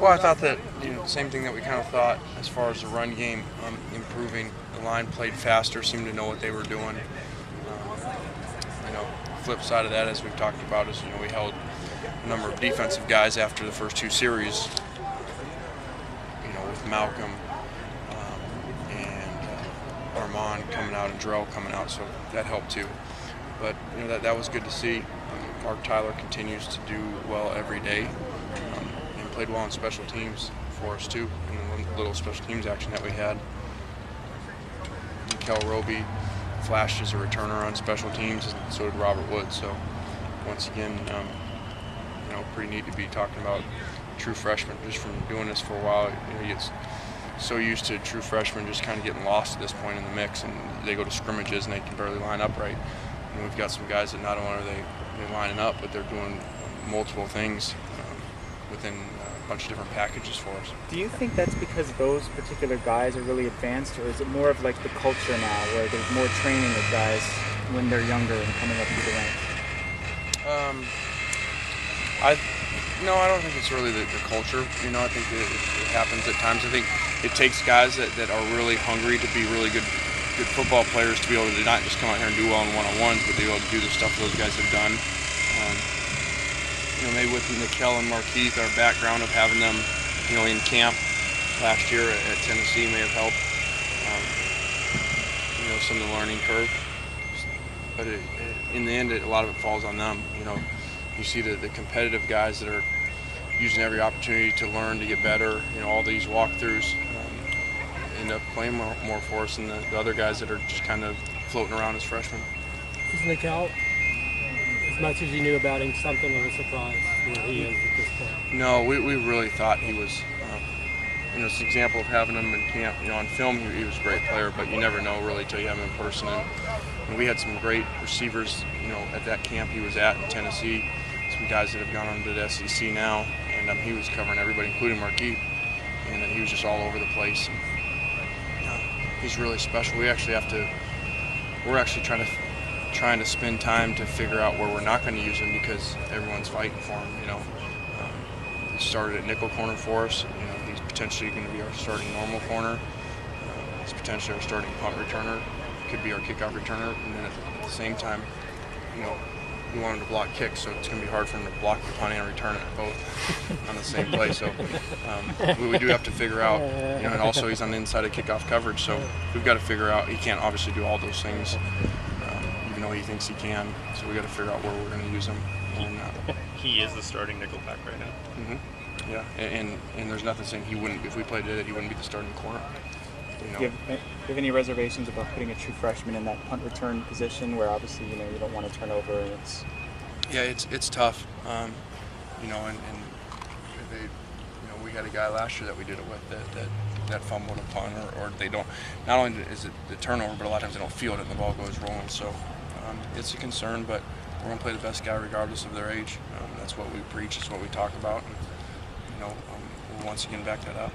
Well, I thought that same thing that we kind of thought as far as the run game improving. The line played faster, seemed to know what they were doing. Flip side of that, as we've talked about, is we held a number of defensive guys after the first two series. With Malcolm and Armand coming out and Drell coming out, so that helped too. But that was good to see. Mark Tyler continues to do well every day, and played well on special teams for us too, in the little special teams action that we had. Kel Roby flashed as a returner on special teams, and so did Robert Wood. So once again, pretty neat to be talking about true freshmen just from doing this for a while. You get so used to true freshmen just kind of getting lost at this point in the mix, and they go to scrimmages and they can barely line up right. And we've got some guys that not only are they lining up, but they're doing multiple things within a bunch of different packages for us. Do you think that's because those particular guys are really advanced, or is it more of like the culture now where there's more training with guys when they're younger and coming up through the ranks? No, I don't think it's really the culture. I think that it happens at times. I think it takes guys that are really hungry to be really good football players to be able to not just come out here and do well in one-on-ones, but to be able to do the stuff those guys have done. Maybe with Nikel and Markeith, our background of having them, in camp last year at Tennessee may have helped. Some of the learning curve. But in the end, a lot of it falls on them. You see the competitive guys that are using every opportunity to learn, to get better. All these walkthroughs end up playing more for us than the other guys that are just kind of floating around as freshmen. Is Nikel, as much as you knew about him, something of a surprise where he is at this point? No, we really thought he was. It's an example of having him in camp. On film, he was a great player, but you never know really till you have him in person. And we had some great receivers, at that camp he was at in Tennessee. Some guys that have gone on to the SEC now, and he was covering everybody, including Markeith, and he was just all over the place. And, he's really special. We're actually trying to spend time to figure out where we're not going to use him because everyone's fighting for him. He started at nickel corner for us. He's potentially going to be our starting normal corner. He's potentially our starting punt returner. Could be our kickoff returner, and then at the same time, we want him to block kicks, so it's going to be hard for him to block the punt and return it both on the same play. So we do have to figure out, and also he's on the inside of kickoff coverage, so we've got to figure out, he can't obviously do all those things, even though he thinks he can, so we got to figure out where we're going to use him. And, he is the starting nickelback right now. Mm-hmm. Yeah, and there's nothing saying he wouldn't, if we played it, he wouldn't be the starting corner. Do you have any reservations about putting a true freshman in that punt return position where obviously you don't want to turn over and it's... Yeah, it's tough. And they, we had a guy last year that we did it with that fumbled a punt, or they don't. Not only is it the turnover, but a lot of times they don't field it and the ball goes rolling. So it's a concern, but we're gonna play the best guy regardless of their age. That's what we preach. It's what we talk about. And, we'll once again back that up.